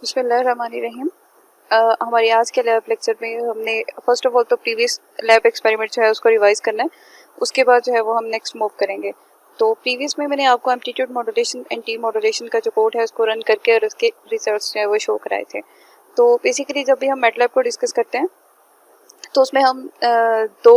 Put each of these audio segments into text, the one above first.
बिस्मिल्लाहिर्रहमानिर्रहीम। हमारी आज के लैब लेक्चर में हमने फर्स्ट ऑफ ऑल तो प्रीवियस लैब एक्सपेरिमेंट जो है उसको रिवाइज करना है। उसके बाद जो है वो हम नेक्स्ट मूव करेंगे। तो प्रीवियस में मैंने आपको amplitude modulation and T modulation का जो कोड है उसको रन करके और उसके रिजल्ट्स जो है वो शो कराए थे। तो बेसिकली जब भी हम मैटलैब को डिस्कस करते हैं तो उसमें हम दो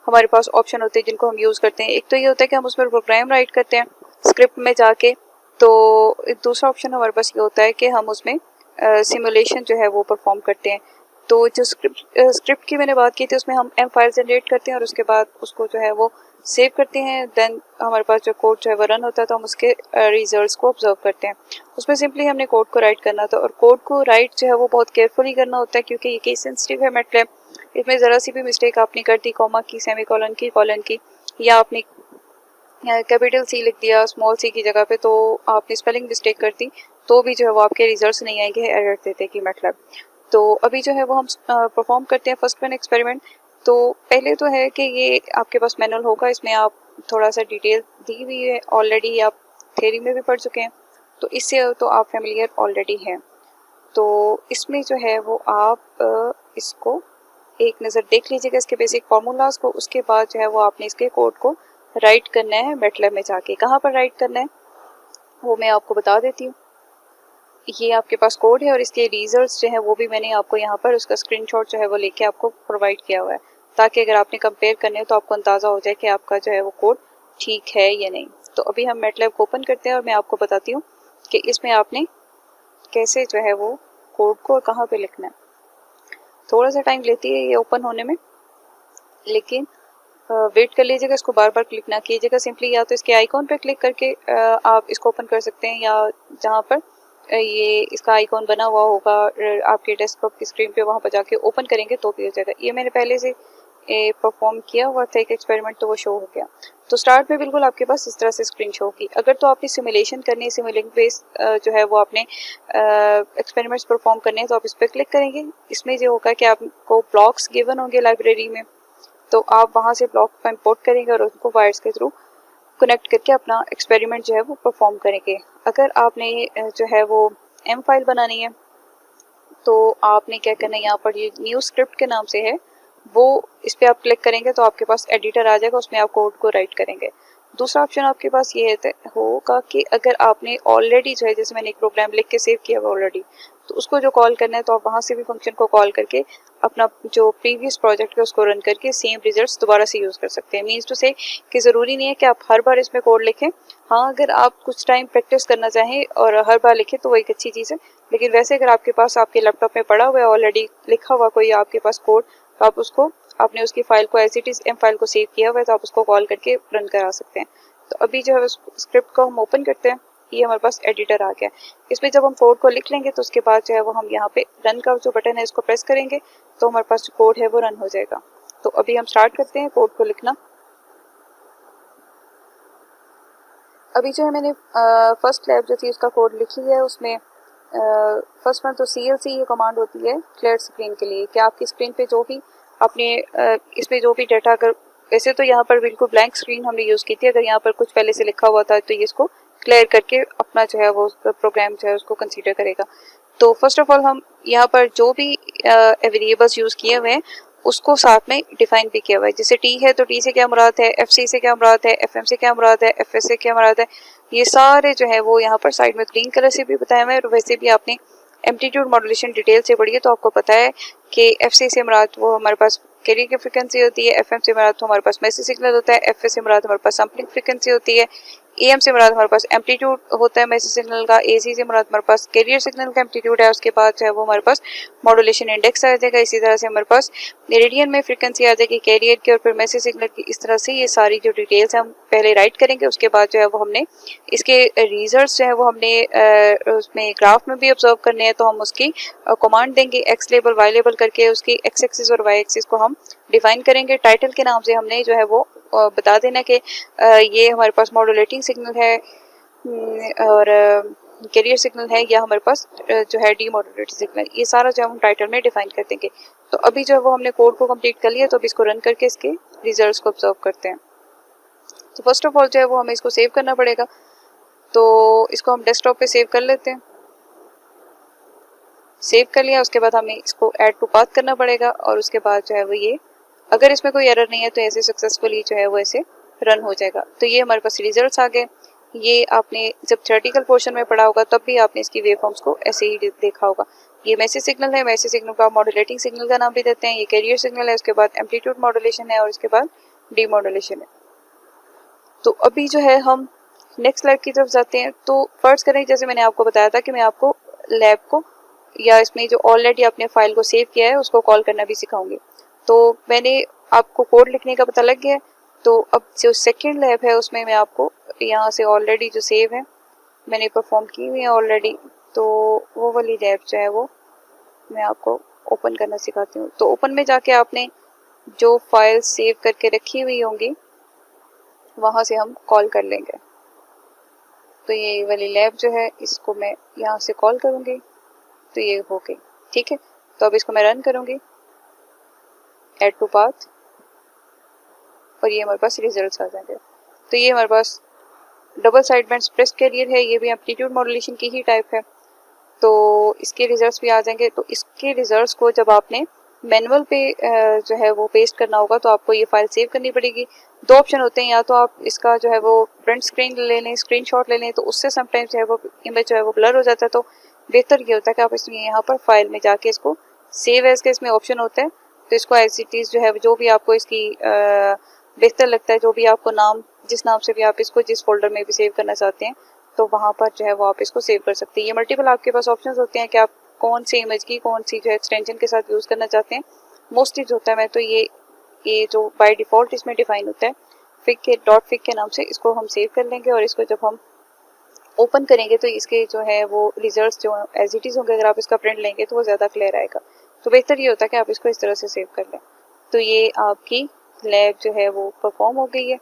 हमारे पास ऑप्शन होते हैं जिनको हम यूज़ करते हैं। एक तो ये होता है कि हम उसमें प्रोग्राम राइट करते हैं स्क्रिप्ट में जाके। तो दूसरा ऑप्शन हमारे पास ये होता है कि हम उसमें सिमुलेशन जो है वो परफॉर्म करते हैं। तो जो स्क्रिप्ट की मैंने बात की थी उसमें हम एम फाइल जनरेट करते हैं और उसके बाद उसको जो है वो सेव करते हैं। देन हमारे पास जो कोड जो है वो रन होता है तो हम उसके रिजल्ट्स को ऑब्जर्व करते हैं। उसमें सिंपली हमने कोड को राइट करना था और कोड को राइट जो है वो बहुत केयरफुली करना होता है क्योंकि ये केस सेंसिटिव है मैटलैब। इसमें ज़रा सी भी मिस्टेक आपने कर दी, कॉमा की, सेमीकोलन की, कॉलन की, या आपने कैपिटल सी लिख दिया स्मॉल सी की जगह पे, तो आपने स्पेलिंग मिस्टेक कर दी, तो भी जो है वो आपके रिजल्ट्स नहीं आएंगे, एरर देते कि मैटलैब। तो अभी जो है वो हम परफॉर्म करते हैं फर्स्ट वन एक्सपेरिमेंट। तो पहले तो है कि ये आपके पास मैनुअल होगा, इसमें आप थोड़ा सा डिटेल दी हुई है ऑलरेडी, आप थ्योरी में भी पढ़ चुके हैं तो इससे तो आप फेमिलियर ऑलरेडी हैं। तो इसमें जो है वो आप इसको एक नज़र देख लीजिएगा इसके बेसिक फार्मूलाज को। उसके बाद जो है वो आपने इसके कोड को राइट करना है मैटलैब में जाके। कहाँ पर राइट करना है वो मैं आपको बता देती हूँ। ये आपके पास कोड है और इसके रिजल्ट्स जो है वो भी मैंने आपको यहाँ पर उसका स्क्रीनशॉट जो है वो लेके आपको प्रोवाइड किया हुआ है, ताकि अगर आपने कंपेयर करने हो तो आपको अंदाज़ा हो जाए कि आपका जो है वो कोड ठीक है या नहीं। तो अभी हम मैटलैब को ओपन करते हैं और मैं आपको बताती हूँ कि इसमें आपने कैसे जो है वो कोड को और कहाँ पे लिखना है। थोड़ा सा टाइम लेती है ये ओपन होने में, लेकिन वेट कर लीजिएगा, इसको बार बार क्लिक ना कीजिएगा। सिंपली या तो इसके आइकॉन पे क्लिक करके आप इसको ओपन कर सकते हैं, या जहाँ पर ये इसका आइकॉन बना हुआ होगा आपके डेस्कटॉप की स्क्रीन पे, वहाँ पर जाके ओपन करेंगे तो भी हो जाएगा। ये मैंने पहले से परफॉर्म किया हुआ था एक एक्सपेरिमेंट, तो वो शो हो गया। तो स्टार्ट में बिल्कुल आपके पास इस तरह से स्क्रीन शो होगी। अगर तो आपने सिमुलेशन करनी है, सिमुलेशन बेस जो है वो आपने एक्सपेरिमेंट्स परफॉर्म करने हैं, तो आप इस पर क्लिक करेंगे। इसमें ये होगा कि आपको ब्लॉक्स गिवन होंगे लाइब्रेरी में, तो आप वहाँ से ब्लॉक को इंपोर्ट करेंगे और उनको वायर्स के थ्रू कनेक्ट करके अपना एक्सपेरिमेंट जो है वो परफॉर्म करेंगे। अगर आपने जो है वो एम फाइल बनानी है तो आपने क्या करना है, यहाँ पर ये न्यू स्क्रिप्ट के नाम से है, वो इस पर आप क्लिक करेंगे तो आपके पास एडिटर आ जाएगा, उसमें आप कोड को राइट करेंगे। दूसरा ऑप्शन आपके पास ये होगा कि अगर आपने ऑलरेडी जो है, जैसे मैंने एक प्रोग्राम लिख के सेव किया हुआ ऑलरेडी, तो उसको जो कॉल करना है तो आप वहाँ से भी फंक्शन को कॉल करके अपना जो प्रीवियस प्रोजेक्ट है उसको रन करके सेम रिजल्ट्स दोबारा से यूज़ कर सकते हैं। मीन्स टू से कि ज़रूरी नहीं है कि आप हर बार इसमें कोड लिखें। हाँ, अगर आप कुछ टाइम प्रैक्टिस करना चाहें और हर बार लिखें तो वो एक अच्छी चीज़ है, लेकिन वैसे अगर आपके पास आपके लैपटॉप में पड़ा हुआ है ऑलरेडी लिखा हुआ कोई आपके पास कोड, तो आप उसको, आपने उसकी फाइल को as it is M file को सेव किया हुआ है तो आप उसको कॉल करके रन करा सकते हैं। तो अभी जो है स्क्रिप्ट को हम ओपन करते हैं, ये हमारे पास एडिटर आ गया। इसमें जब हम कोड को लिख लेंगे तो उसके बाद जो है वो हम यहाँ पे रन का जो बटन है इसको प्रेस करेंगे तो हमारे पास जो कोड है वो रन हो जाएगा। तो अभी हम स्टार्ट करते हैं कोड को लिखना। अभी जो है मैंने फर्स्ट लैब जो थी उसका कोड लिख लिया है। उसमें फर्स्ट में तो CLC ये कमांड होती है क्लियर स्क्रीन के लिए, कि आपकी स्क्रीन पे जो भी आपने इसमें जो भी डाटा, अगर वैसे तो यहाँ पर बिल्कुल ब्लैंक स्क्रीन हमने यूज़ की थी, अगर यहाँ पर कुछ पहले से लिखा हुआ था तो ये इसको क्लियर करके अपना जो है वो प्रोग्राम जो है उसको कंसीडर करेगा। तो फर्स्ट ऑफ ऑल हम यहाँ पर जो भी वेरिएबल्स यूज़ किए हुए हैं उसको साथ में डिफाइन भी किया हुआ है। जैसे टी है तो टी से क्या मुराद है, FC से क्या मुराद है, FM से क्या मुराद है, FS से क्या मुराद है, ये सारे जो है वो यहाँ पर साइड में ग्रीन कलर से भी बताया हुआ है। और वैसे भी आपने एम्पलीट्यूड मॉड्यूलेशन डिटेल से पढ़ी है तो आपको पता है कि FC से मुराद वो हमारे पास कैरियर की फ्रिक्वेंसी होती है, FM से मुराद तो हमारे पास मैसेज सिग्नल होता है, FS से मुराद हमारे पास सैम्पलिंग फ्रिक्वेंसी होती है, AM से मुराद हमारे पास एम्पलीट्यूड होता है मैसेज सिग्नल का, AC से मुराद हमारे पास कैरियर सिग्नल का एम्पलीट्यूड है। उसके बाद जो है वो हमारे पास मॉड्यूलेशन इंडेक्स आ जाएगा। इसी तरह से हमारे पास मेरिडियन में फ्रिक्वेंसी आ जाएगी कैरियर की और फिर मैसेज सिग्नल की। इस तरह से ये सारी जो डिटेल्स हम पहले राइट करेंगे, उसके बाद जो है वो हमने इसके रिजल्ट्स जो है वो हमने उसमें ग्राफ में भी ऑब्जर्व करने हैं, तो हम उसकी कमांड देंगे एक्स लेबल वाई लेबल करके, उसकी एक्स एक्सिस और वाई एक्सिस को हम डिफाइन करेंगे। टाइटल के नाम से हमने जो है वो बता देना कि ये हमारे पास मॉड्यूलेटिंग सिग्नल है और कैरियर सिग्नल है, या हमारे पास जो है डीमॉड्यूलेटेड सिग्नल, ये सारा जो हम टाइटल में डिफाइन कर देंगे। तो अभी जो है वो हमने कोड को कंप्लीट कर लिया, तो अब इसको रन करके इसके रिजल्ट्स को ऑब्जर्व करते हैं। तो फर्स्ट ऑफ ऑल जो है वो हमें इसको सेव करना पड़ेगा, तो इसको हम डेस्कटॉप पे सेव कर लेते हैं। सेव कर लिया, उसके बाद हमें इसको ऐड टू पाथ करना पड़ेगा और उसके बाद जो है वो ये, अगर इसमें कोई एरर नहीं है तो ऐसे सक्सेसफुली जो है वो ऐसे रन हो जाएगा। तो ये हमारे पास रिजल्ट्स आ गए। ये आपने जब थ्योरेटिकल पोर्शन में पढ़ा होगा तब भी आपने इसकी वेव फॉर्म्स को ऐसे ही देखा होगा। ये मैसेज सिग्नल है, मैसेज सिग्नल को आप मॉड्यूलेटिंग सिग्नल का नाम भी देते हैं। ये कैरियर सिग्नल है, उसके बाद एम्पलीट्यूड मॉड्यूलेशन है और उसके बाद डीमॉड्यूलेशन है। तो अभी जो है हम नेक्स्ट स्लाइड की तरफ जाते हैं। तो फर्स्ट करें, जैसे मैंने आपको बताया था कि मैं आपको लैब को या इसमें जो ऑलरेडी आपने फाइल को सेव किया है उसको कॉल करना भी सिखाऊंगी। तो मैंने आपको कोड लिखने का पता लग गया है। तो अब जो सेकंड लैब है उसमें मैं आपको यहाँ से ऑलरेडी जो सेव है मैंने परफॉर्म की हुई है ऑलरेडी, तो वो वाली लैब जो है वो मैं आपको ओपन करना सिखाती हूँ। तो ओपन में जाके आपने जो फाइल सेव करके रखी हुई होंगी वहाँ से हम कॉल कर लेंगे। तो ये वाली लैब जो है इसको मैं यहाँ से कॉल करूँगी, तो ये हो गई। ठीक है, तो अब इसको मैं रन करूँगी, ऐड टू पाथ, और ये हमारे पास रिजल्ट्स आ जाएंगे। तो ये हमारे पास double side band suppressed carrier है, ये भी एम्पलीट्यूड मॉड्यूलेशन की ही टाइप है। तो इसके रिजल्ट्स भी आ जाएंगे। तो इसके रिजल्ट्स को जब आपने मैनुअल पे जो है वो पेस्ट करना होगा तो आपको ये फाइल सेव करनी पड़ेगी। दो ऑप्शन होते हैं, या तो आप इसका जो है वो प्रिंट स्क्रीन ले लें, स्क्रीनशॉट ले लें, तो उससे समटाइम्स जो है वो इमेज जो है वो ब्लर हो जाता है। तो बेहतर ये होता है कि आप इसमें यहाँ पर फाइल में जाके इसको सेव एज के इसमें ऑप्शन होता है, तो इसको एज इट इज जो है जो भी आपको इसकी बेहतर लगता है, जो भी आपको नाम, जिस नाम से भी आप इसको जिस फोल्डर में भी सेव करना चाहते हैं तो वहाँ पर जो है वो आप इसको सेव कर सकते हैं। ये मल्टीपल आपके पास ऑप्शंस होते हैं कि आप कौन सी इमेज की कौन सी जो है एक्सटेंशन के साथ यूज़ करना चाहते हैं। मोस्टली जो होता है मैं तो ये जो बाय डिफ़ॉल्ट इसमें डिफाइन होता है फिक के डॉट फिक के नाम से, इसको हम सेव कर लेंगे और इसको जब हम ओपन करेंगे तो इसके जो है वो रिजल्ट्स जो एज इट इज़ होंगे, अगर आप इसका प्रिंट लेंगे तो वो ज़्यादा क्लियर आएगा। तो बेहतर ये होता है कि आप इसको इस तरह से सेव कर लें। तो ये आपकी लैब जो है वो परफॉर्म हो गई है।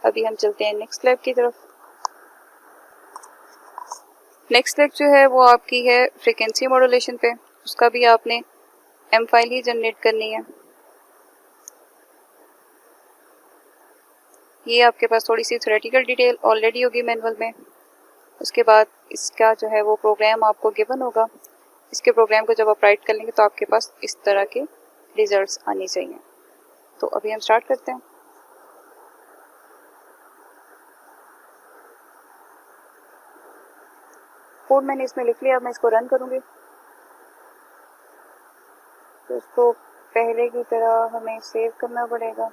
अभी हम चलते हैं नेक्स्ट लैब की तरफ। नेक्स्ट लैब जो है वो आपकी है फ्रीक्वेंसी मॉड्यूलेशन पे, उसका भी आपने एम फाइल ही जनरेट करनी है। ये आपके पास थोड़ी सी थ्योरेटिकल डिटेल ऑलरेडी होगी मैनुअल में। उसके बाद इसका जो है वो प्रोग्राम आपको गिवन होगा। इसके प्रोग्राम को जब आप राइट कर लेंगे तो आपके पास इस तरह के रिजल्ट्स आने चाहिए। तो अभी हम स्टार्ट करते हैं। कोड मैंने इसमें लिख लिया, अब मैं इसको रन करूँगी। तो इसको पहले की तरह हमें सेव करना पड़ेगा।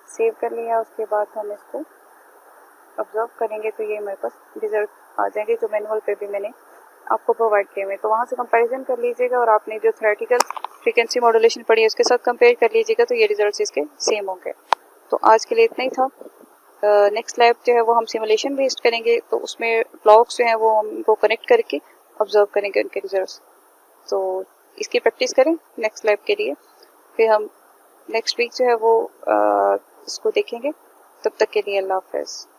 सेव कर लिया, उसके बाद हम इसको ऑब्जर्व करेंगे तो ये हमारे पास रिजल्ट आ जाएंगे जो मैनुअल पे भी मैंने आपको प्रोवाइड किए हुए। तो वहाँ से कंपैरिजन कर लीजिएगा और आपने जो थ्योरेटिकल फ्रीक्वेंसी मॉड्यूलेशन पढ़ी है उसके साथ कंपेयर कर लीजिएगा, तो ये रिजल्ट्स इसके सेम होंगे। तो आज के लिए इतना ही था। नेक्स्ट लैब जो है वो हम सिमुलेशन बेस्ड करेंगे, तो उसमें ब्लॉक्स जो हैं वो हमको कनेक्ट करके ऑब्जर्व करेंगे उनके रिजल्ट्स। तो इसकी प्रैक्टिस करें नेक्स्ट लैब के लिए, फिर हम नेक्स्ट वीक जो है वो इसको देखेंगे। तब तक के लिए अल्लाह हाफ़िज़।